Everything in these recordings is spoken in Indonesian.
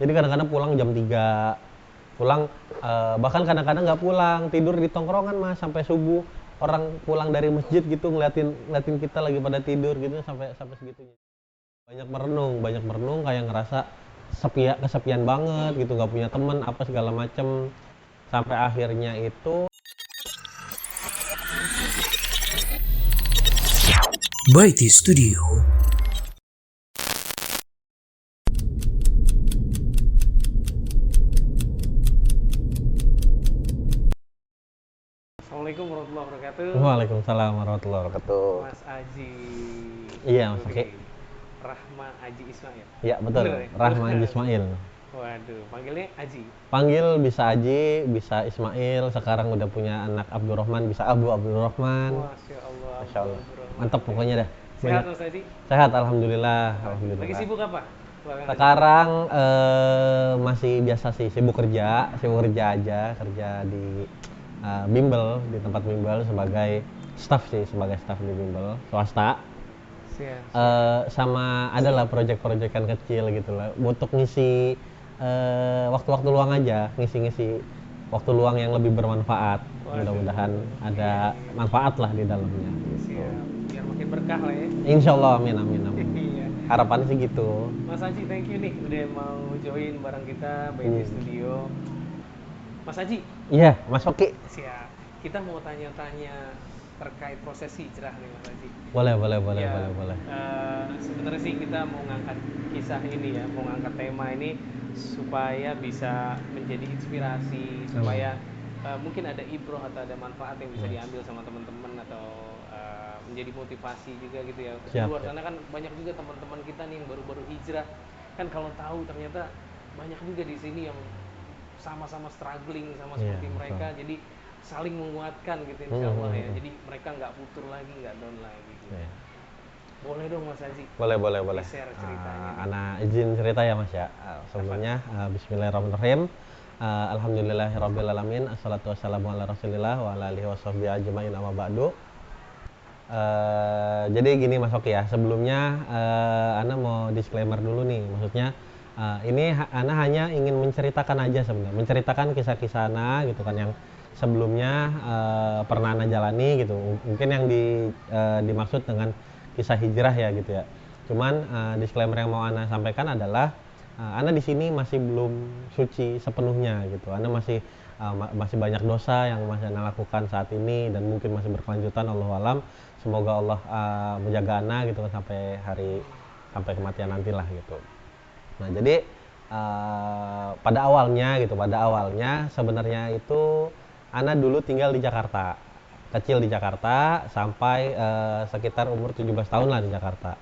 Jadi kadang-kadang pulang jam 3, pulang bahkan kadang-kadang nggak pulang, tidur di tongkrongan Mas sampai subuh. Orang pulang dari masjid gitu ngeliatin ngeliatin kita lagi pada tidur gitu sampai sampai segitunya. Banyak merenung kayak ngerasa kesepian banget gitu, nggak punya temen apa segala macem. Sampai akhirnya itu Baiti Studio. Assalamualaikum warahmatullahi wabarakatuh. Waalaikumsalam warahmatullahi wabarakatuh. Mas Aji. Iya Mas Oki. Rahma Aji Ismail. Iya betul, Bener ya? Rahman Ismail. Waduh, panggilnya Aji. Panggil bisa Aji, bisa Ismail, sekarang udah punya anak Abdurrahman, bisa Abu Abdurrahman. Masya Allah. Masya Allah. Abdurrahman. Mantap pokoknya dah. Sehat Banyak. Mas Aji? Sehat, alhamdulillah. Lagi Alhamdulillah. sibuk apa? Belakangan ini? Sekarang masih biasa sih, sibuk kerja aja, kerja di bimbel, di tempat bimbel sebagai staff sih, sebagai staff di bimbel swasta. Siap. Sama adalah proyek-proyekan kecil gitu lah, untuk ngisi waktu-waktu luang aja, ngisi-ngisi waktu luang yang lebih bermanfaat. Waduh. Mudah-mudahan ada manfaat lah di dalamnya. Siap. Biar makin berkah lah ya. Insya Allah, amin amin amin. Iya. Harapannya sih gitu. Mas Aji, thank you nih udah mau join bareng kita Baiti Studio. Mas Aji, Iya, Mas Oki. siap. Kita mau tanya-tanya terkait proses hijrah nih Mas Aji. Boleh. Ya, sebenarnya sih kita mau ngangkat kisah ini ya, mau ngangkat tema ini supaya bisa menjadi inspirasi, supaya mungkin ada ibroh atau ada manfaat yang bisa diambil sama teman-teman atau menjadi motivasi juga gitu ya. Di Siap, luar siap. sana kan banyak juga teman-teman kita nih yang baru-baru hijrah, kan kalau tahu ternyata banyak juga di sini yang sama-sama struggling sama Iya, seperti mereka, jadi saling menguatkan gitu insya Allah ya. Jadi mereka nggak futur lagi, nggak down lagi gitu. Iya. Boleh dong Mas Haji. Boleh. Di-share ceritanya nih. Ana izin cerita ya Mas ya. Sebelumnya bismillahirrahmanirrahim. Alhamdulillahirrabbilalamin. Assalatu wassalamu ala rasulillah wa ala alihi washabbihi ajmain amma ba'du. Jadi gini Mas Oki ya, sebelumnya Ana mau disclaimer dulu nih. Maksudnya ini Ana hanya ingin menceritakan aja sebenarnya, menceritakan kisah-kisah Ana gitu kan yang sebelumnya pernah Ana jalani gitu. Mungkin yang dimaksud dengan kisah hijrah ya gitu ya. Cuman disclaimer yang mau Ana sampaikan adalah Ana di sini masih belum suci sepenuhnya gitu. Ana masih banyak dosa yang masih Ana lakukan saat ini dan mungkin masih berkelanjutan, Allahu alam. Semoga Allah menjaga Ana gitu kan sampai kematian nantilah gitu. Nah, jadi pada awalnya sebenarnya itu Ana dulu tinggal di Jakarta. Kecil di Jakarta sampai sekitar umur 17 tahun lah di Jakarta.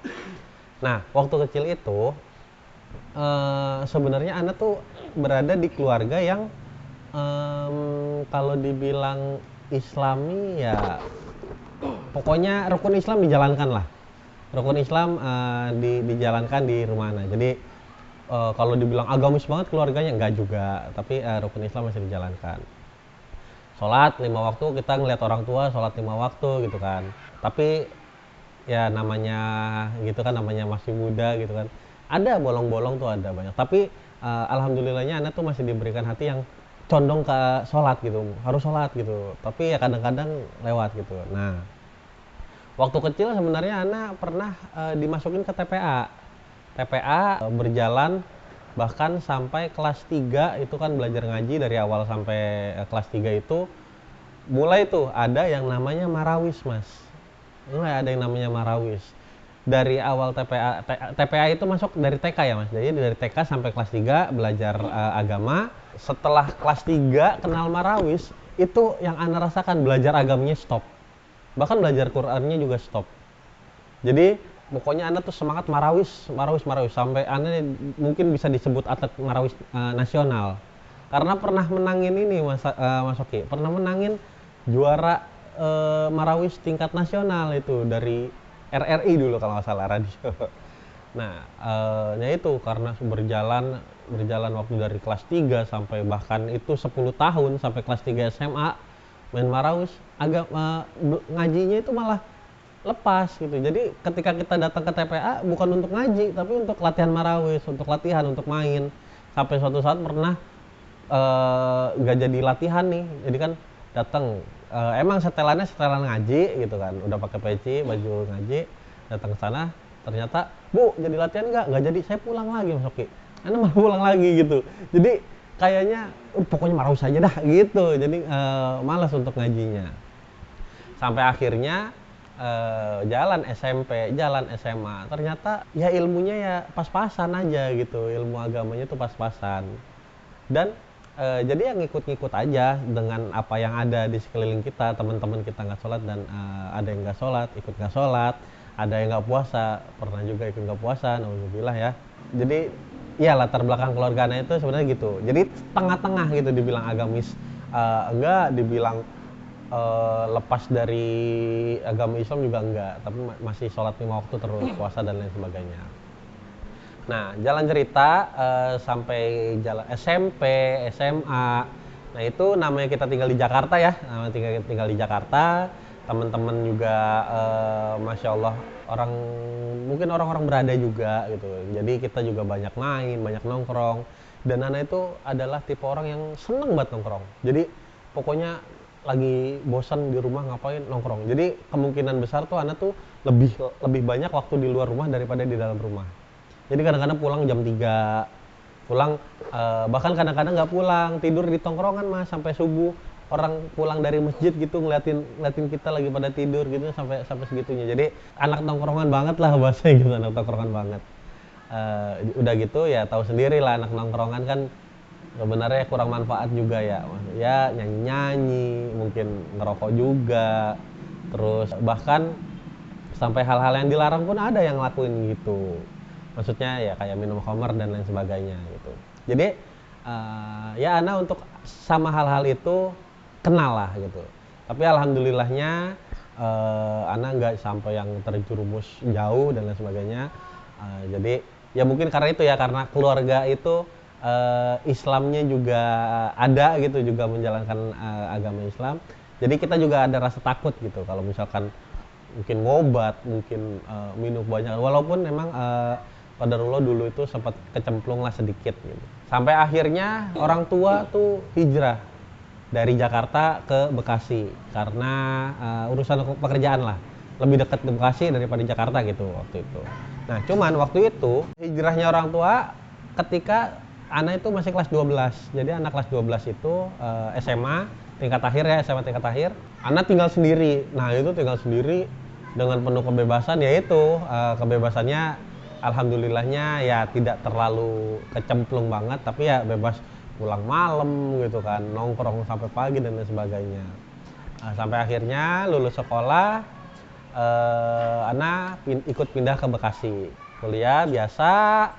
Nah, waktu kecil itu sebenarnya Ana tuh berada di keluarga yang kalau dibilang Islami ya pokoknya rukun Islam dijalankan lah. Rukun Islam dijalankan di rumah Ana. Jadi kalau dibilang agamis banget keluarganya enggak juga, tapi rukun Islam masih dijalankan. Sholat 5 waktu, kita ngelihat orang tua sholat 5 waktu gitu kan. Tapi ya namanya gitu kan, namanya masih muda gitu kan. Ada bolong-bolong tuh ada banyak. Tapi alhamdulillahnya Ana tuh masih diberikan hati yang condong ke sholat gitu, harus sholat gitu. Tapi ya kadang-kadang lewat gitu. Nah, waktu kecil sebenarnya Ana pernah dimasukin ke TPA. TPA berjalan bahkan sampai kelas 3 itu kan belajar ngaji dari awal sampai kelas 3 itu mulai tuh ada yang namanya marawis Mas. Mulai ada yang namanya marawis. Dari awal TPA itu masuk dari TK ya Mas. Jadi dari TK sampai kelas 3 belajar agama. Setelah kelas 3 kenal marawis, itu yang Ana rasakan belajar agamanya stop. Bahkan belajar Qur'annya juga stop. Jadi pokoknya Ana tuh semangat marawis sampai Ana mungkin bisa disebut atlet marawis nasional. Karena pernah menangin ini Mas Oki, pernah menangin juara marawis tingkat nasional itu dari RRI dulu kalau nggak salah radio. Nah, ya itu karena berjalan waktu dari kelas 3 sampai bahkan itu 10 tahun sampai kelas 3 SMA main marawis, ngajinya itu malah lepas gitu. Jadi ketika kita datang ke TPA bukan untuk ngaji tapi untuk latihan marawis, untuk latihan, untuk main. sampai suatu saat pernah nggak jadi latihan nih, jadi kan datang emang setelan ngaji gitu kan, udah pakai peci baju ngaji, datang ke sana ternyata Bu jadi latihan nggak jadi, saya pulang lagi Mas Oki, Anda malah pulang lagi gitu. Jadi kayaknya pokoknya marah saja dah gitu, jadi malas untuk ngajinya. Sampai akhirnya jalan SMP, jalan SMA, ternyata ya ilmunya ya pas-pasan aja gitu, ilmu agamanya tuh pas-pasan. Dan jadi yang ngikut-ngikut aja dengan apa yang ada di sekeliling kita, teman-teman kita nggak sholat dan ada yang nggak sholat, ikut nggak sholat, ada yang nggak puasa, pernah juga ikut nggak puasa, alhamdulillah ya. Jadi ya latar belakang keluarga Ana itu sebenarnya gitu. Jadi tengah-tengah gitu, dibilang agamis enggak, dibilang lepas dari agama Islam juga enggak, tapi masih sholat 5 waktu terus, puasa dan lain sebagainya. Nah, jalan cerita sampai jalan SMP, SMA. Nah, itu namanya kita tinggal di Jakarta ya. Namanya tinggal di Jakarta. Teman-teman juga Masya Allah mungkin orang-orang berada juga gitu. Jadi kita juga banyak main, banyak nongkrong. Dan Ana itu adalah tipe orang yang seneng banget nongkrong. Jadi pokoknya lagi bosan di rumah ngapain, nongkrong. Jadi kemungkinan besar tuh Ana tuh lebih banyak waktu di luar rumah daripada di dalam rumah. Jadi kadang-kadang pulang jam 3, pulang bahkan kadang-kadang nggak pulang, tidur di tongkrongan Mas sampai subuh. Orang pulang dari masjid gitu ngeliatin kita lagi pada tidur gitu sampai segitunya. Jadi anak tongkrongan banget lah bahasanya gitu, anak tongkrongan banget. Udah gitu ya tahu sendiri lah, anak tongkrongan kan sebenarnya kurang manfaat juga ya. Ya nyanyi-nyanyi, mungkin ngerokok juga. Terus bahkan sampai hal-hal yang dilarang pun ada yang ngelakuin gitu. Maksudnya ya kayak minum khamar dan lain sebagainya gitu. Jadi ya Ana untuk sama hal-hal itu kenal lah gitu. Tapi alhamdulillahnya Ana nggak sampai yang terjerumus jauh dan lain sebagainya. Jadi ya mungkin karena itu ya, karena keluarga itu Islamnya juga ada gitu, juga menjalankan agama Islam. Jadi kita juga ada rasa takut gitu kalau misalkan mungkin ngobat, mungkin minum banyak. Walaupun memang qadarullah dulu itu sempat kecemplung lah sedikit gitu. Sampai akhirnya orang tua tuh hijrah dari Jakarta ke Bekasi karena urusan pekerjaan lah. Lebih dekat ke Bekasi daripada Jakarta gitu waktu itu. Nah, cuman waktu itu hijrahnya orang tua ketika Ana itu masih kelas 12. Jadi anak kelas 12 itu SMA tingkat akhir ya, SMA tingkat akhir. Ana tinggal sendiri. Nah, itu tinggal sendiri dengan penuh kebebasan, yaitu kebebasannya alhamdulillahnya ya tidak terlalu kecemplung banget, tapi ya bebas pulang malam gitu kan, nongkrong sampai pagi dan lain sebagainya. Sampai akhirnya lulus sekolah, Ana ikut pindah ke Bekasi, kuliah biasa.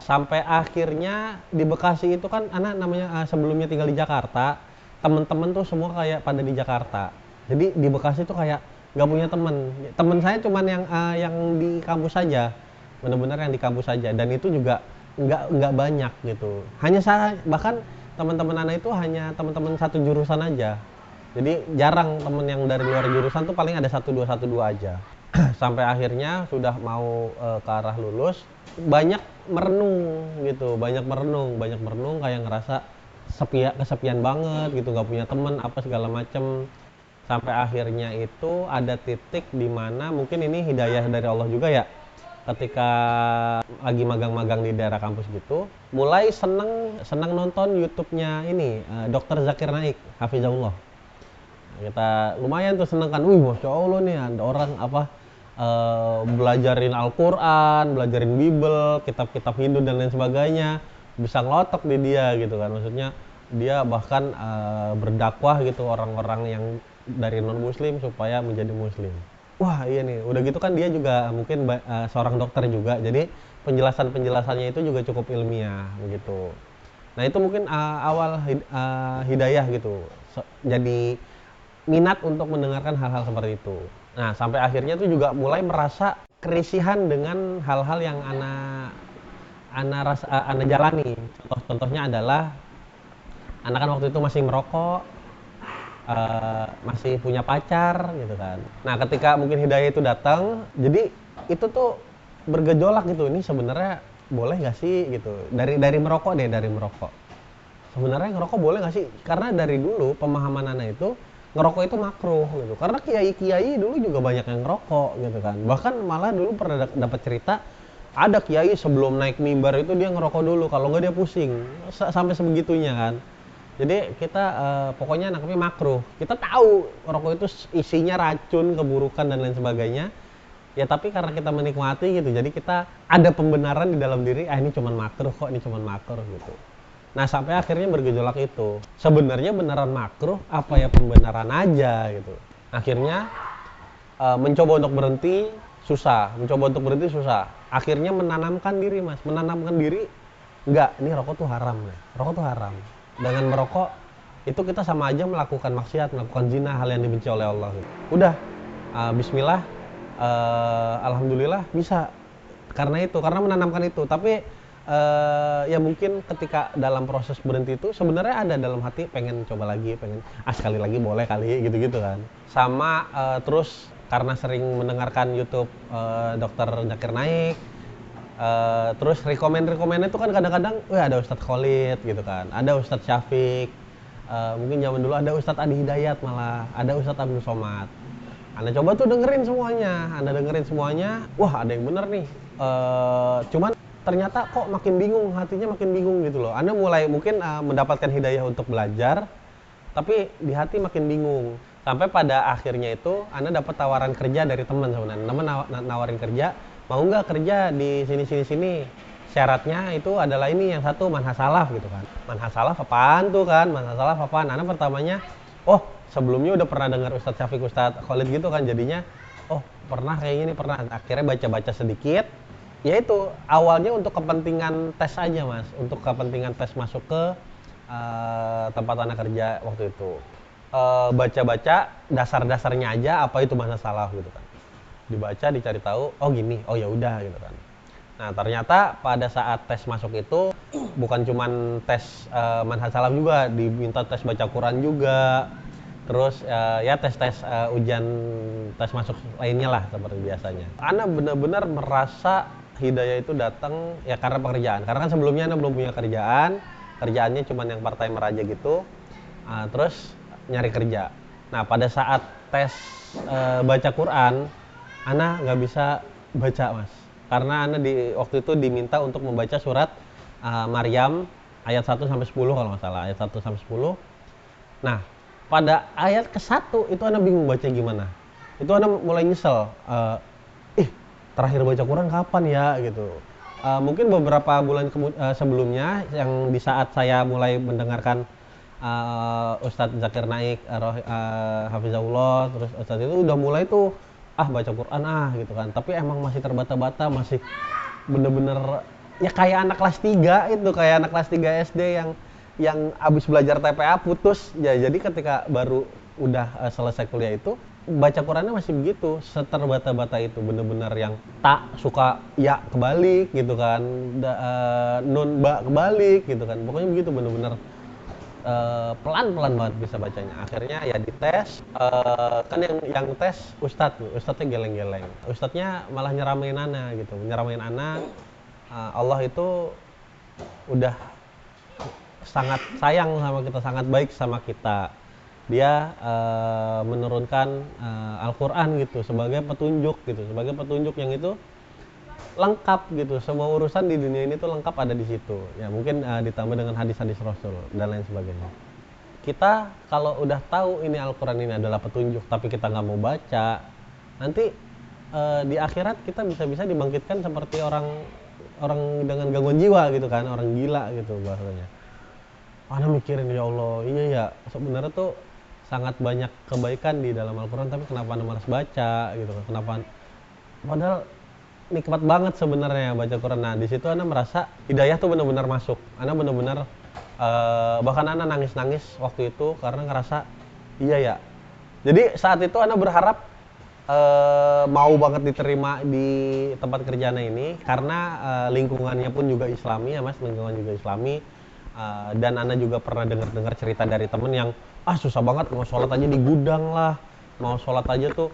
Sampai akhirnya di Bekasi itu kan Ana namanya sebelumnya tinggal di Jakarta, temen-temen tuh semua kayak pada di Jakarta. Jadi di Bekasi tuh kayak nggak punya temen saya cuman yang di kampus saja, benar-benar yang di kampus saja, dan itu juga nggak banyak gitu. Hanya saya, bahkan teman-teman Ana itu hanya teman-teman satu jurusan aja. Jadi jarang temen yang dari luar jurusan tuh, paling ada 1-2 aja. Sampai akhirnya sudah mau ke arah lulus, banyak merenung gitu, banyak merenung kayak ngerasa kesepian banget gitu, nggak punya temen apa segala macem. Sampai akhirnya itu ada titik di mana mungkin ini hidayah dari Allah juga ya, ketika lagi magang-magang di daerah kampus gitu, mulai seneng nonton YouTube-nya ini Dr. Zakir Naik, hafizahullah. Kita lumayan tuh seneng kan, Masya Allah nih ada orang belajarin Al-Quran, belajarin Bible, kitab-kitab Hindu dan lain sebagainya, bisa ngelotok di dia gitu kan. Maksudnya dia bahkan berdakwah gitu orang-orang yang dari non-muslim supaya menjadi muslim. Wah iya nih, udah gitu kan dia juga mungkin seorang dokter juga, jadi penjelasannya itu juga cukup ilmiah begitu. Nah itu mungkin awal hidayah gitu, jadi minat untuk mendengarkan hal-hal seperti itu. Nah sampai akhirnya tuh juga mulai merasa kerisihan dengan hal-hal yang ana jalani. Contohnya adalah anak kan waktu itu masih merokok, masih punya pacar gitu kan. Nah ketika mungkin hidayah itu datang, jadi itu tuh bergejolak gitu, ini sebenarnya boleh nggak sih gitu, dari merokok. sebenarnya ngerokok boleh nggak sih? Karena dari dulu pemahaman anak itu ngerokok itu makruh gitu. Karena kiai-kiai dulu juga banyak yang ngerokok gitu kan. Bahkan malah dulu pernah dapat cerita ada kiai sebelum naik mimbar itu dia ngerokok dulu, kalau nggak dia pusing. Sampai sebegitunya kan. Jadi kita pokoknya nangkepnya makruh. Kita tahu rokok itu isinya racun, keburukan dan lain sebagainya. Ya tapi karena kita menikmati gitu, jadi kita ada pembenaran di dalam diri, ini cuman makruh kok, ini cuman makruh gitu. Nah sampai akhirnya bergejolak itu. Sebenarnya beneran makruh apa ya pembenaran aja gitu. Akhirnya mencoba untuk berhenti susah, Akhirnya menanamkan diri mas, enggak, ini rokok tuh haram ya. Rokok tuh haram. Dengan merokok itu kita sama aja melakukan maksiat, melakukan zina, hal yang dibenci oleh Allah. Gitu. Udah, Bismillah, alhamdulillah bisa karena menanamkan itu. Tapi ya mungkin ketika dalam proses berhenti itu sebenarnya ada dalam hati pengen coba lagi, pengen sekali lagi boleh kali gitu kan. Sama terus karena sering mendengarkan YouTube Dokter Zakir Naik, terus rekomen itu kan kadang-kadang ada Ustadz Khalid gitu kan, ada Ustadz Syafiq, mungkin zaman dulu ada Ustadz Adi Hidayat, malah ada Ustadz Abdul Somad. Anda coba tuh dengerin semuanya, wah ada yang bener nih, cuman ternyata kok hatinya makin bingung gitu loh. Anda mulai mungkin mendapatkan hidayah untuk belajar, tapi di hati makin bingung. Sampai pada akhirnya itu Anda dapat tawaran kerja dari teman sebenarnya. Teman nawarin kerja, mau nggak kerja di sini. Syaratnya itu adalah ini, yang satu manhaj salaf gitu kan. Manhaj salaf apaan tuh kan? Manhaj salaf apaan? Anda pertamanya, sebelumnya udah pernah dengar Ustadz Syafiq, Ustadz Khalid gitu kan, jadinya pernah kayaknya nih, pernah. Akhirnya baca-baca sedikit. Ya itu awalnya untuk kepentingan tes aja mas, untuk kepentingan tes masuk ke tempat anak kerja waktu itu. Baca-baca dasar-dasarnya aja, apa itu manhaj salaf gitu kan. Dibaca, dicari tahu, gini, ya udah gitu kan. Nah ternyata pada saat tes masuk itu bukan cuman tes manhaj salaf juga, diminta tes baca Quran juga. Terus ya tes-tes ujian tes masuk lainnya lah seperti biasanya. Ana benar-benar merasa hidayah itu datang ya karena pekerjaan. Karena kan sebelumnya Ana belum punya kerjaannya cuma yang part timer aja gitu. Terus nyari kerja. Nah pada saat tes baca Quran, Ana nggak bisa baca mas. Karena Ana waktu itu diminta untuk membaca surat Maryam ayat 1 sampai 10 kalau nggak salah, ayat 1 sampai 10. Nah pada ayat ke-1 itu Ana bingung baca gimana. Itu Ana mulai nyesel. Terakhir baca Quran kapan ya gitu. Mungkin beberapa bulan sebelumnya, yang di saat saya mulai mendengarkan Ustadz Zakir Naik, Hafizahullah, terus Ustadz itu udah mulai tuh baca Quran gitu kan. Tapi emang masih terbata-bata, masih bener-bener ya kayak anak kelas 3 itu, kayak anak kelas 3 SD yang abis belajar TPA putus ya. Jadi ketika baru udah selesai kuliah itu baca Qurannya masih begitu, seterbata-bata itu, bener-bener yang tak suka ya kebalik gitu kan, nun ba kebalik gitu kan, pokoknya begitu, bener-bener pelan-pelan banget bisa bacanya. Akhirnya ya dites, kan yang tes ustadznya geleng-geleng, ustadznya malah nyeramain Ana gitu, Allah itu udah sangat sayang sama kita, sangat baik sama kita. Dia menurunkan Al-Quran gitu sebagai petunjuk yang itu lengkap gitu, semua urusan di dunia ini tuh lengkap ada di situ ya. Mungkin ditambah dengan hadis-hadis Rasul dan lain sebagainya. Kita kalau udah tahu ini Al-Quran ini adalah petunjuk tapi kita nggak mau baca, nanti di akhirat kita bisa dibangkitkan seperti orang dengan gangguan jiwa gitu kan, orang gila gitu bahasanya. Ana mikirin, ya Allah, iya ya, sebenarnya tuh sangat banyak kebaikan di dalam Al-Quran, tapi kenapa Ana malas baca gitu kan, padahal nikmat banget sebenarnya baca Quran. Nah di situ Ana merasa hidayah tuh benar-benar masuk. Ana benar-benar bahkan Ana nangis-nangis waktu itu karena ngerasa iya ya. Jadi saat itu Ana berharap mau banget diterima di tempat kerja Ana ini karena lingkungannya pun juga Islami ya mas, lingkungan juga Islami. Dan Ana juga pernah dengar cerita dari temen yang susah banget mau sholat aja di gudang lah, mau sholat aja tuh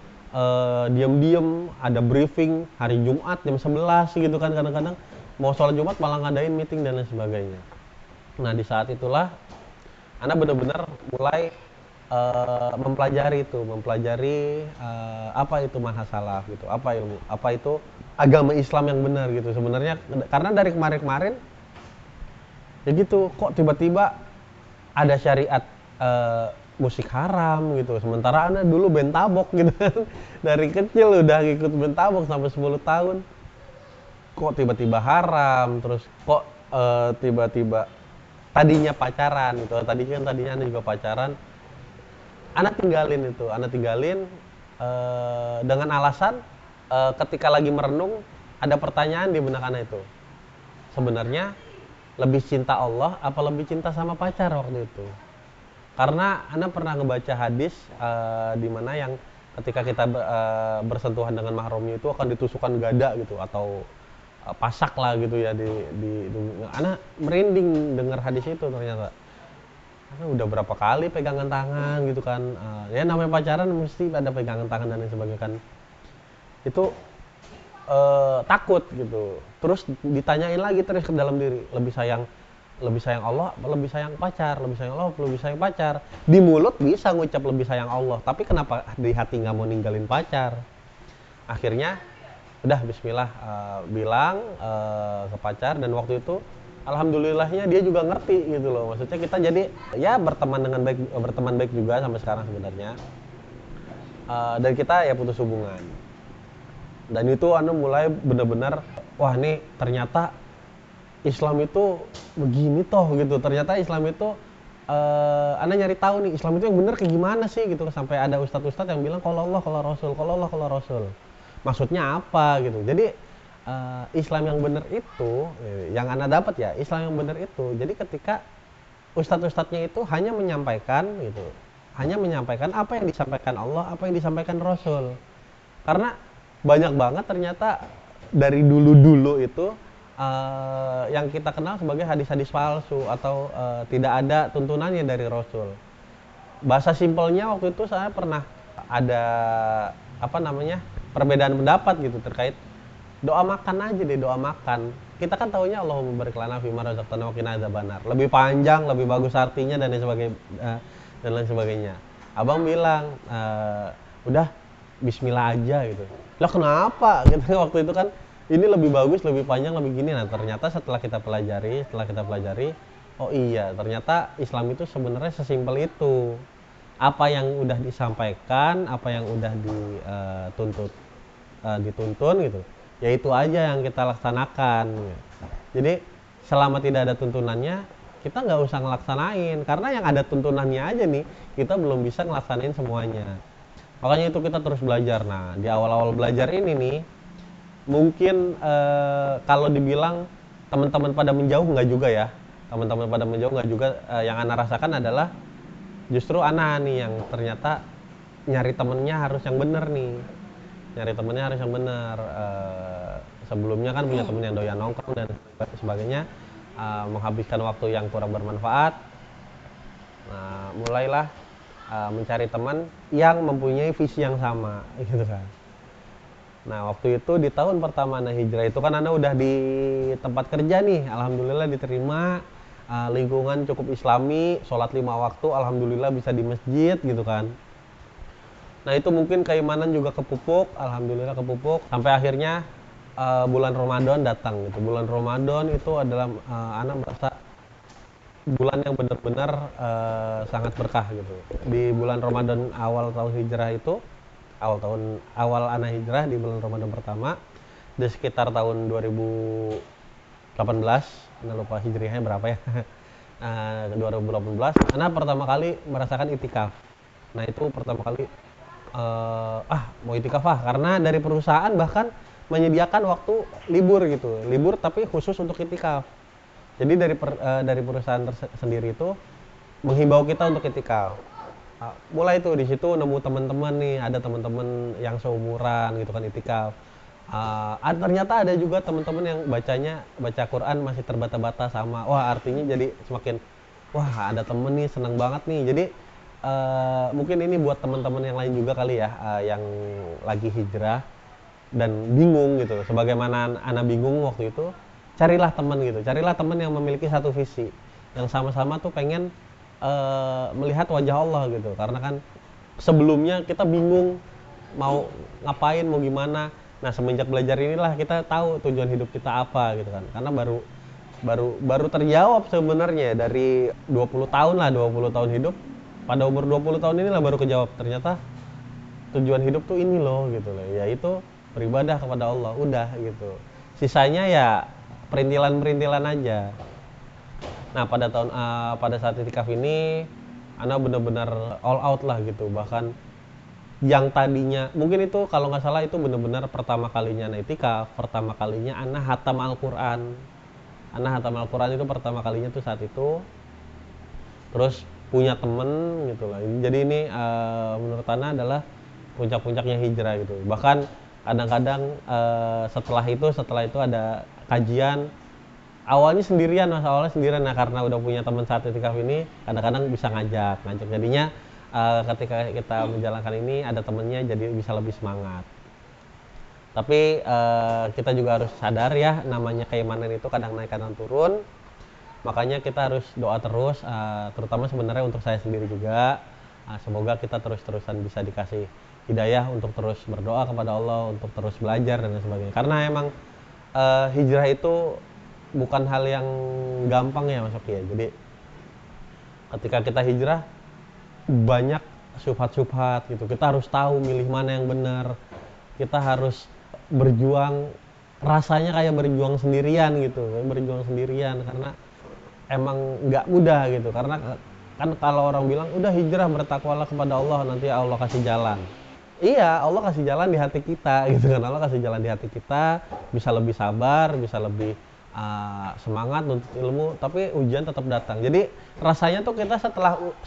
diam-diam ada briefing hari Jumat jam 11 gitu kan, kadang-kadang mau sholat Jumat malah ngadain meeting dan lain sebagainya. Nah di saat itulah Ana benar-benar mulai mempelajari apa itu manhaj salaf gitu, apa ilmu, apa itu agama Islam yang benar gitu. Sebenarnya karena dari kemarin-kemarin ya gitu, kok tiba-tiba ada syariat musik haram gitu. Sementara Ana dulu band tabok gitu kan. Dari kecil udah ngikut band tabok sampai 10 tahun. Kok tiba-tiba haram, terus kok tiba-tiba tadinya pacaran gitu. Tadinya Ana juga pacaran. Ana tinggalin dengan alasan ketika lagi merenung ada pertanyaan di benak Ana itu. Sebenarnya lebih cinta Allah apa lebih cinta sama pacar waktu itu? Karena Ana pernah ngebaca hadis di mana yang ketika kita bersentuhan dengan mahramnya itu akan ditusukkan gada gitu atau pasak lah gitu ya di Ana merinding dengar hadis itu ternyata. Karena udah berapa kali pegangan tangan gitu kan, ya namanya pacaran mesti ada pegangan tangan dan lain sebagainya kan. Itu takut gitu. Terus ditanyain lagi terus ke dalam diri, lebih sayang Allah apa lebih sayang pacar, lebih sayang Allah apa lebih sayang pacar. Di mulut bisa ngucap lebih sayang Allah, tapi kenapa di hati nggak mau ninggalin pacar? Akhirnya udah bismillah bilang ke pacar, dan waktu itu alhamdulillahnya dia juga ngerti gitu loh. Maksudnya kita jadi ya berteman baik juga sampai sekarang sebenarnya. Dan kita ya putus hubungan. Dan itu Anda mulai benar-benar wah nih ternyata Islam itu begini toh gitu. Ternyata Islam itu Anda nyari tahu nih Islam itu yang benar kayak gimana sih gitu. Sampai ada ustadz-ustadz yang bilang kalau Allah kalau Rasul, kalau Allah kalau Rasul. Maksudnya apa gitu. Jadi Islam yang benar itu yang Anda dapat ya, Islam yang benar itu. Jadi ketika ustadz-ustadznya itu hanya menyampaikan gitu. Hanya menyampaikan apa yang disampaikan Allah, apa yang disampaikan Rasul. Karena banyak banget ternyata dari dulu-dulu itu yang kita kenal sebagai hadis-hadis palsu atau tidak ada tuntunannya dari Rasul. Bahasa simpelnya waktu itu saya pernah ada apa namanya perbedaan pendapat gitu terkait doa makan aja deh, doa makan. Kita kan taunya Allahumma barik lana fima razaqtana wa qina adzabannar. Lebih panjang, lebih bagus artinya dan lain sebagainya. Abang bilang udah bismillah aja gitu. Lah kenapa? Gitu waktu itu kan ini lebih bagus, lebih panjang, lebih gini. Nah, ternyata setelah kita pelajari, oh iya, ternyata Islam itu sebenarnya sesimpel itu. Apa yang udah disampaikan, apa yang udah dituntun gitu. Ya itu aja yang kita laksanakan. Jadi selama tidak ada tuntunannya, kita nggak usah ngelaksanain. Karena yang ada tuntunannya aja nih, kita belum bisa ngelaksanain semuanya. Makanya itu kita terus belajar. Nah, di awal-awal belajar ini nih, mungkin kalau dibilang teman-teman pada menjauh nggak juga ya. Teman-teman pada menjauh nggak juga. Yang Ana rasakan adalah justru Ana nih yang ternyata nyari temennya harus yang bener nih. Nyari temennya harus yang bener. Sebelumnya kan punya temen yang doyan nongkrong dan sebagainya, menghabiskan waktu yang kurang bermanfaat. Nah, mulailah mencari teman yang mempunyai visi yang sama gitu kan. Nah waktu itu di tahun pertama Ana hijrah itu kan Ana udah di tempat kerja nih, alhamdulillah diterima, lingkungan cukup islami, sholat 5 waktu, alhamdulillah bisa di masjid gitu kan. Nah itu mungkin keimanan juga kepupuk, alhamdulillah kepupuk, sampai akhirnya bulan Ramadan datang gitu. Bulan Ramadan itu adalah Ana merasa bulan yang benar-benar sangat berkah gitu. Di bulan Ramadan awal tahun hijrah itu, awal Ana hijrah di bulan Ramadan pertama, di sekitar tahun 2018, Ana lupa hijriahnya berapa ya. 2018, Ana pertama kali merasakan itikaf. Nah itu pertama kali mau itikaf karena dari perusahaan bahkan menyediakan waktu libur gitu, libur tapi khusus untuk itikaf. Jadi dari perusahaan sendiri itu menghimbau kita untuk itikaf. Mulai tuh di situ nemu teman-teman nih, ada teman-teman yang seumuran gitu kan itikaf. Ternyata ada juga teman-teman yang baca Quran masih terbata-bata sama. Wah, artinya jadi semakin wah ada temen nih, senang banget nih. Jadi mungkin ini buat teman-teman yang lain juga kali ya, yang lagi hijrah dan bingung gitu. Sebagaimana Ana bingung waktu itu, carilah teman gitu, carilah teman yang memiliki satu visi, yang sama-sama tuh pengen melihat wajah Allah gitu. Karena kan sebelumnya kita bingung mau ngapain, mau gimana. Nah, semenjak belajar inilah kita tahu tujuan hidup kita apa gitu kan. Karena baru terjawab sebenarnya dari 20 tahun lah, 20 tahun hidup. Pada umur 20 tahun inilah baru kejawab, ternyata tujuan hidup tuh ini loh gitu loh, yaitu beribadah kepada Allah, udah gitu. Sisanya ya perintilan-perintilan aja. Nah, pada saat itikaf ini Ana benar-benar all out lah gitu. Bahkan yang tadinya mungkin itu kalau nggak salah itu benar-benar pertama kalinya Ana itikaf, pertama kalinya Ana hatam Al-Qur'an. Ana hatam Al-Qur'an itu pertama kalinya tuh saat itu. Terus punya temen gitu lah. Jadi ini menurut Ana adalah puncak-puncaknya hijrah gitu. Bahkan kadang-kadang setelah itu ada kajian. Awalnya sendirian, nah karena udah punya teman saat itikaf ini, kadang-kadang bisa ngajak. Jadinya ketika kita menjalankan ini ada temennya, jadi bisa lebih semangat. Tapi kita juga harus sadar ya, namanya keimanan itu kadang naik kadang turun. Makanya kita harus doa terus, terutama sebenarnya untuk saya sendiri juga. Semoga kita terus-terusan bisa dikasih hidayah untuk terus berdoa kepada Allah, untuk terus belajar dan sebagainya. Karena emang hijrah itu bukan hal yang gampang ya Mas Oki ya. Jadi ketika kita hijrah banyak syubhat-syubhat gitu. Kita harus tahu milih mana yang benar. Kita harus berjuang, rasanya kayak berjuang sendirian gitu. Berjuang sendirian karena emang nggak mudah gitu. Karena kan kalau orang bilang udah hijrah, bertakwalah kepada Allah, nanti Allah kasih jalan. Iya, Allah kasih jalan di hati kita gitu kan. Allah kasih jalan di hati kita, bisa lebih sabar, bisa lebih semangat untuk ilmu, tapi ujian tetap datang. Jadi rasanya tuh kita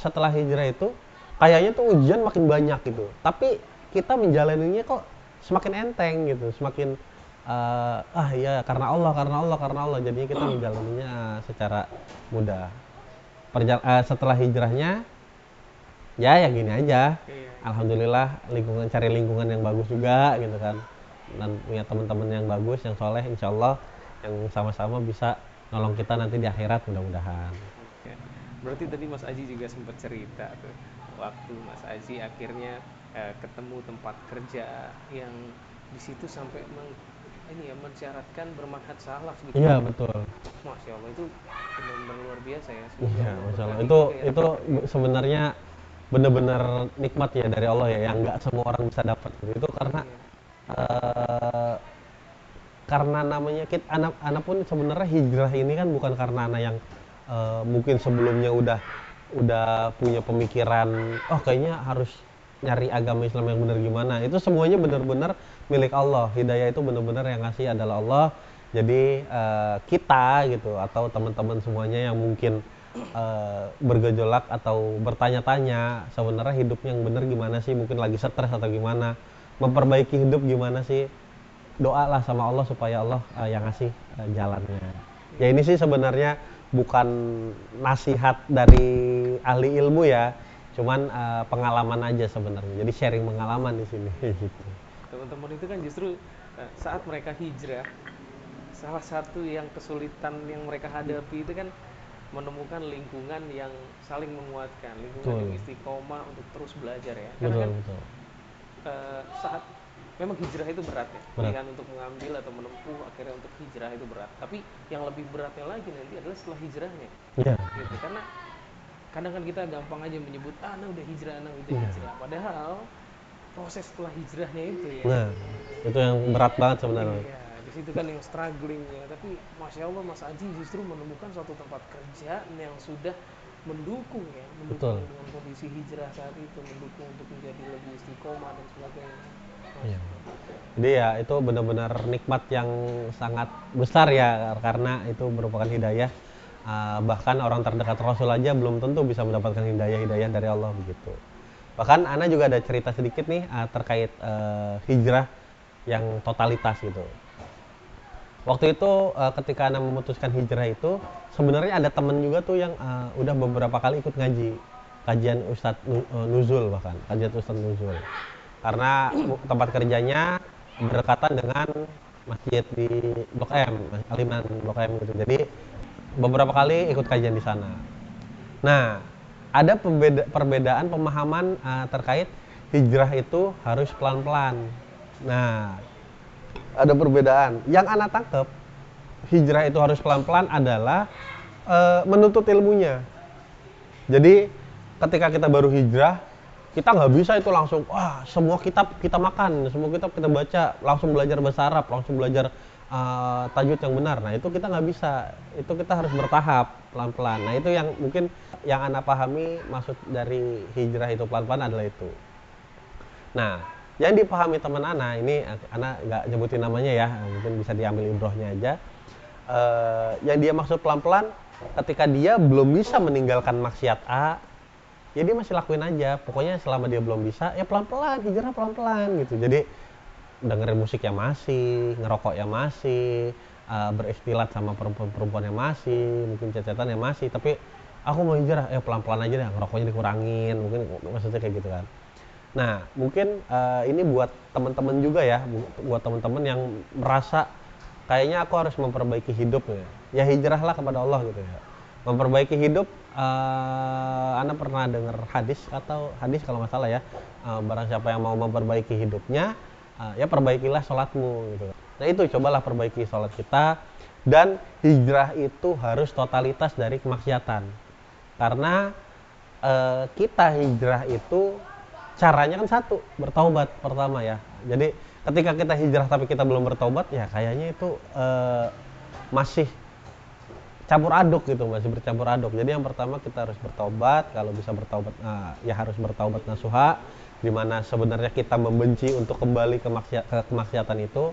setelah hijrah itu kayaknya tuh ujian makin banyak gitu, tapi kita menjalaninya kok semakin enteng gitu, semakin ya karena Allah, jadinya kita menjalaninya secara mudah. Setelah hijrahnya ya gini aja, alhamdulillah cari lingkungan yang bagus juga gitu kan, dan punya teman-teman yang bagus, yang soleh, insya Allah yang sama-sama bisa nolong kita nanti di akhirat mudah-mudahan. Oke. Berarti tadi Mas Aji juga sempat cerita tuh, waktu Mas Aji akhirnya ketemu tempat kerja yang di situ sampai mensyaratkan bermanhaj salaf gitu. Iya betul. Masya Allah, itu benar-benar luar biasa ya. Iya, Masya Allah. Itu sebenarnya benar-benar nikmat ya dari Allah ya, yang nggak semua orang bisa dapat. Itu karena namanya anak pun sebenarnya hijrah ini kan bukan karena anak yang mungkin sebelumnya udah punya pemikiran kayaknya harus nyari agama Islam yang benar gimana. Itu semuanya benar-benar milik Allah. Hidayah itu benar-benar yang ngasih adalah Allah. Jadi kita gitu atau teman-teman semuanya yang mungkin bergejolak atau bertanya-tanya sebenarnya hidupnya yang benar gimana sih, mungkin lagi stres atau gimana, memperbaiki hidup gimana sih, doalah sama Allah supaya Allah yang ngasih jalannya. Ya ini sih sebenarnya bukan nasihat dari ahli ilmu ya, cuman pengalaman aja sebenarnya. Jadi sharing pengalaman di sini gitu. Teman-teman itu kan justru saat mereka hijrah, salah satu yang kesulitan yang mereka hadapi itu kan menemukan lingkungan yang saling menguatkan, lingkungan yang istiqomah untuk terus belajar ya. Karena betul. Saat memang hijrah itu berat ya, pilihan untuk mengambil atau menempuh akhirnya untuk hijrah itu berat. Tapi yang lebih beratnya lagi nanti adalah setelah hijrahnya. Gitu. Karena kadang kan kita gampang aja menyebut anak udah hijrah, hijrah. Padahal proses setelah hijrahnya itu ya. Nah, itu yang berat banget sebenarnya. Iya, di situ kan yang strugglingnya. Tapi Masya Allah Mas Aji justru menemukan suatu tempat kerja yang sudah mendukung dengan kondisi hijrah saat itu, mendukung untuk menjadi lebih istiqomah dan sebagainya. Iya. Jadi ya itu benar-benar nikmat yang sangat besar ya, karena itu merupakan hidayah. Bahkan orang terdekat Rasul aja belum tentu bisa mendapatkan hidayah dari Allah begitu. Bahkan Ana juga ada cerita sedikit nih terkait hijrah yang totalitas gitu. Waktu itu ketika Ana memutuskan hijrah itu sebenarnya ada temen juga tuh yang udah beberapa kali ikut ngaji kajian Ustadz Nuzul, bahkan kajian Ustadz Nuzul, karena tempat kerjanya berdekatan dengan masjid di Blok M, Aliman Blok M gitu. Jadi beberapa kali ikut kajian di sana. Nah, ada perbedaan pemahaman terkait hijrah itu harus pelan-pelan. Nah, ada perbedaan. Yang anak tangkep, hijrah itu harus pelan-pelan adalah menuntut ilmunya. Jadi ketika kita baru hijrah, kita nggak bisa itu langsung, wah semua kitab kita makan, semua kitab kita baca, langsung belajar bahasa Arab, langsung belajar tajwid yang benar. Nah itu kita nggak bisa, itu kita harus bertahap, pelan-pelan. Nah itu yang mungkin yang anak pahami maksud dari hijrah itu pelan-pelan adalah itu. Nah yang dipahami teman anak, ini anak nggak nyebutin namanya ya, mungkin bisa diambil ibrohnya aja. Yang dia maksud pelan-pelan, ketika dia belum bisa meninggalkan maksiat A, ya dia masih lakuin aja. Pokoknya selama dia belum bisa, ya pelan-pelan, hijrah pelan-pelan gitu. Jadi dengerin musik ya masih, ngerokok ya masih, beristilat sama perempuan-perempuan yang masih, mungkin cecetan ya masih. Tapi aku mau hijrah, ya pelan-pelan aja deh, ngerokoknya dikurangin, mungkin maksudnya kayak gitu kan. Nah, mungkin ini buat teman-teman juga ya, buat teman-teman yang merasa kayaknya aku harus memperbaiki hidup ya hijrahlah kepada Allah gitu ya. Memperbaiki hidup, Anda pernah dengar hadis atau hadis kalau nggak salah ya, barang siapa yang mau memperbaiki hidupnya, ya perbaikilah sholatmu gitu. Nah itu cobalah perbaiki sholat kita, dan hijrah itu harus totalitas dari kemaksiatan. Karena kita hijrah itu caranya kan satu, bertaubat pertama ya. Jadi ketika kita hijrah tapi kita belum bertaubat, ya kayaknya itu masih campur aduk gitu, masih bercampur aduk. Jadi yang pertama kita harus bertaubat, kalau bisa bertaubat ya harus bertaubat nasuha, di mana sebenarnya kita membenci untuk kembali ke kemaksiatan itu.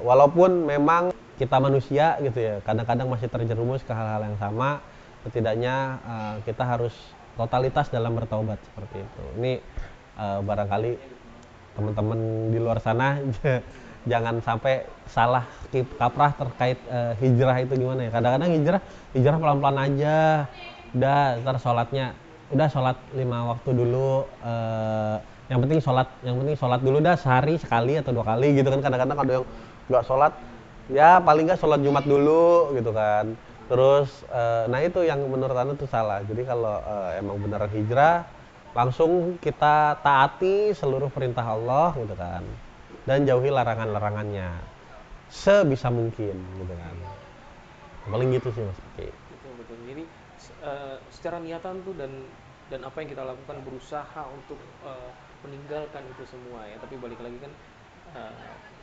Walaupun memang kita manusia gitu ya, kadang-kadang masih terjerumus ke hal-hal yang sama, setidaknya kita harus totalitas dalam bertaubat seperti itu. Ini barangkali teman-teman di luar sana jangan sampai salah kaprah terkait hijrah itu gimana ya. Kadang-kadang hijrah pelan-pelan aja, udah ntar sholatnya udah sholat 5 waktu dulu, yang penting sholat dulu dah, sehari sekali atau 2 kali gitu kan. Kadang-kadang ada yang nggak sholat, ya paling nggak sholat Jumat dulu gitu kan. Terus nah itu yang menurut Anda tuh salah. Jadi kalau emang beneran hijrah, langsung kita taati seluruh perintah Allah gitu kan, dan jauhi larangan-larangannya sebisa mungkin gitu kan. Paling gitu sih Mas. Betul. Jadi secara niatan tuh dan apa yang kita lakukan, berusaha untuk meninggalkan itu semua ya. Tapi balik lagi kan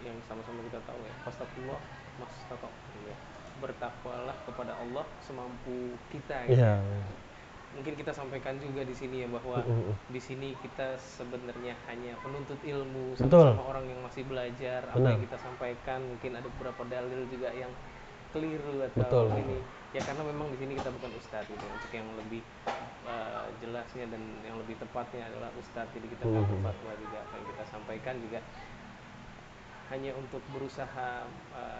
yang sama-sama kita tahu ya, fastakullah mastata'tum ya. Bertakwalah kepada Allah semampu kita ya. Mungkin kita sampaikan juga di sini ya, bahwa di sini kita sebenarnya hanya penuntut ilmu, sama-sama orang yang masih belajar. Apa yang kita sampaikan mungkin ada beberapa dalil juga yang keliru atau ini ya, karena memang di sini kita bukan ustadz gitu. Untuk yang lebih jelasnya dan yang lebih tepatnya adalah ustadz, jadi kita nggak berfatwa juga. Apa yang kita sampaikan juga hanya untuk berusaha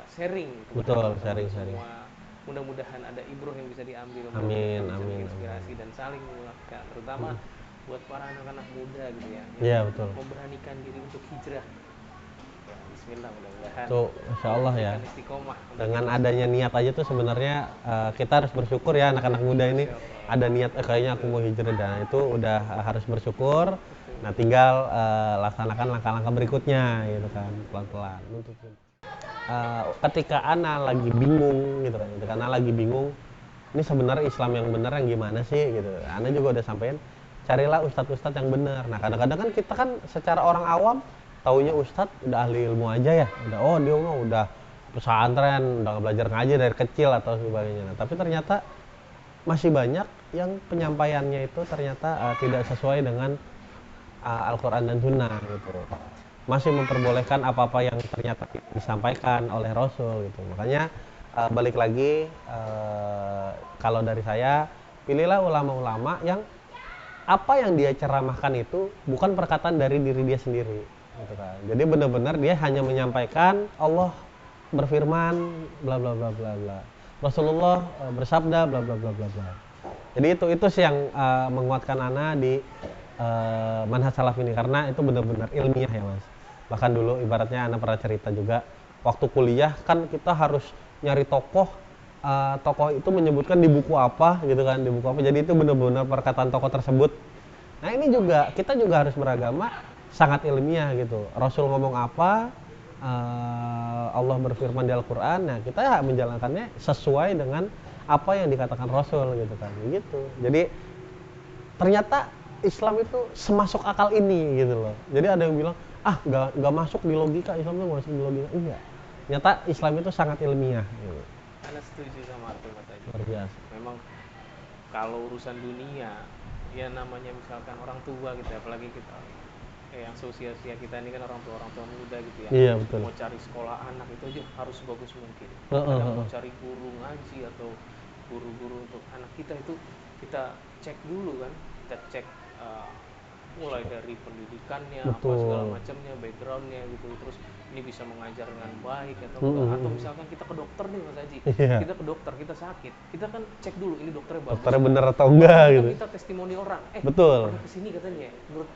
sharing kepada sharing semua. Mudah-mudahan ada ibroh yang bisa diambil, amin, inspirasi dan saling menguatkan, terutama buat para anak-anak muda gitu ya, yang memberanikan diri untuk hijrah. Ya, bismillah, mudah-mudahan tuh insya Allah ya, dengan adanya niat aja tuh sebenarnya kita harus bersyukur ya. Anak-anak muda ini ada niat, kayaknya aku mau hijrah, dan itu udah harus bersyukur. Nah tinggal laksanakan langkah-langkah berikutnya gitu kan, pelan-pelan. Ketika Ana lagi bingung gitu kan, ini sebenarnya Islam yang benar yang gimana sih gitu, Ana juga udah sampein, carilah ustadz-ustadz yang benar. Nah kadang-kadang kan kita kan secara orang awam taunya ustadz udah ahli ilmu aja ya, udah dia mah udah pesantren, udah belajar ngaji dari kecil atau sebagainya. Nah, tapi ternyata masih banyak yang penyampaiannya itu ternyata tidak sesuai dengan Al-Quran dan Sunnah gitu, masih memperbolehkan apa-apa yang ternyata disampaikan oleh Rasul gitu. Makanya balik lagi, kalau dari saya, pilihlah ulama-ulama yang apa yang dia ceramahkan itu bukan perkataan dari diri dia sendiri gitu kan. Jadi benar-benar dia hanya menyampaikan Allah berfirman bla bla bla bla bla, Rasulullah bersabda bla bla bla bla bla. Jadi itu sih yang menguatkan Ana di manhaj salaf ini, karena itu benar-benar ilmiah ya Mas. Bahkan dulu ibaratnya Ana pernah cerita juga, waktu kuliah kan kita harus nyari tokoh tokoh itu menyebutkan di buku apa gitu kan, di buku apa. Jadi itu benar-benar perkataan tokoh tersebut. Nah ini juga kita juga harus beragama sangat ilmiah gitu. Rasul ngomong apa, Allah berfirman di Al-Quran. Nah kita menjalankannya sesuai dengan apa yang dikatakan Rasul gitu kan. Gitu. Jadi ternyata Islam itu semasuk akal ini gitu loh. Jadi ada yang bilang nggak masuk di logika, Islam itu nggak masuk di logika. Enggak. Ternyata Islam itu sangat ilmiah. Gitu. Ana setuju sama Arthur Mas Aji. Luar biasa. Memang kalau urusan dunia, ya namanya misalkan orang tua gitu, apalagi kita yang seusia kita ini kan orang tua muda gitu ya. Iya betul. Mau cari sekolah anak itu aja harus bagus mungkin. Kadang mau cari guru ngaji atau guru-guru untuk anak kita itu kita cek dulu kan, kita cek mulai dari pendidikannya, apa segala macamnya, backgroundnya gitu, terus ini bisa mengajar dengan baik atau enggak, atau misalkan kita ke dokter nih Mas Haji, kita ke dokter, kita sakit, kita kan cek dulu ini dokternya bagus, dokternya bener atau enggak kita gitu. minta testimoni orang, betul. Pernah kesini katanya, menurut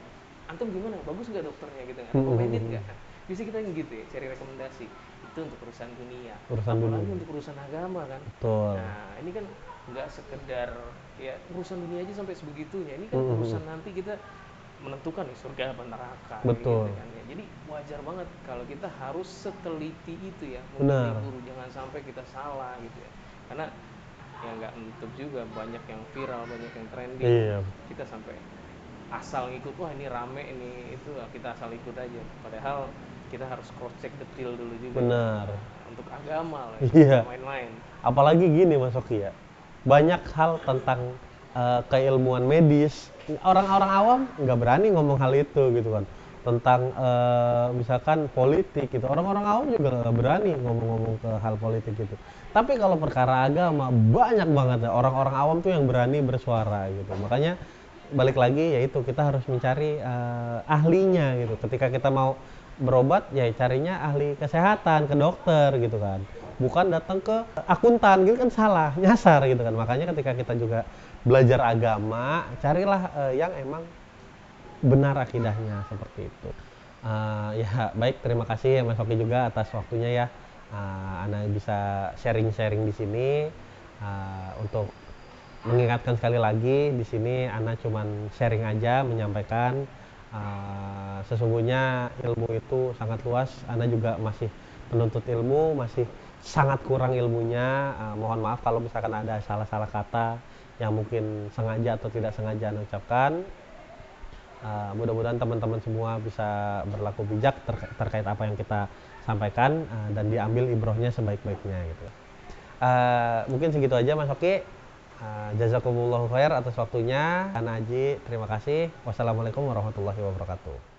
antum gimana, bagus nggak dokternya gitu, recommended nggak? Bisa kita gitu ya, cari rekomendasi. Itu untuk urusan dunia, apalagi untuk urusan agama kan. Betul. Nah ini kan nggak sekedar ya urusan dunia aja sampai sebegitunya, ini kan urusan nanti kita menentukan nih surga apa neraka. Betul. Gitu kan ya. Jadi wajar banget kalau kita harus seteliti itu ya, memilih guru, jangan sampai kita salah gitu ya, karena ya nggak menutup juga banyak yang viral, banyak yang trending. Iya. Kita sampai asal ngikut, wah ini rame ini itu, kita asal ikut aja, padahal kita harus cross check detail dulu juga. Benar. Untuk agama lah, iya. Main-main. Apalagi gini Mas Oki ya, banyak hal tentang keilmuan medis, orang-orang awam nggak berani ngomong hal itu gitu kan, tentang misalkan politik gitu, orang-orang awam juga nggak berani ngomong-ngomong ke hal politik gitu. Tapi kalau perkara agama banyak banget ya orang-orang awam tuh yang berani bersuara gitu. Makanya balik lagi yaitu kita harus mencari ahlinya gitu. Ketika kita mau berobat ya carinya ahli kesehatan, ke dokter gitu kan, bukan datang ke akuntan gitu kan, salah, nyasar gitu kan. Makanya ketika kita juga belajar agama, carilah yang emang benar akidahnya seperti itu. Ya baik, terima kasih ya Mas Oki juga atas waktunya ya. Ana bisa sharing-sharing di sini untuk mengingatkan sekali lagi, di sini Ana cuman sharing aja, menyampaikan sesungguhnya ilmu itu sangat luas. Ana juga masih penuntut ilmu, masih sangat kurang ilmunya. Mohon maaf kalau misalkan ada salah-salah kata yang mungkin sengaja atau tidak sengaja Ana ucapkan. Mudah-mudahan teman-teman semua bisa berlaku bijak terkait apa yang kita sampaikan dan diambil ibrohnya sebaik-baiknya gitu. Mungkin segitu aja Mas Oki. Jazakumullahu khair atas waktunya. Ana Haji, terima kasih. Wassalamualaikum warahmatullahi wabarakatuh.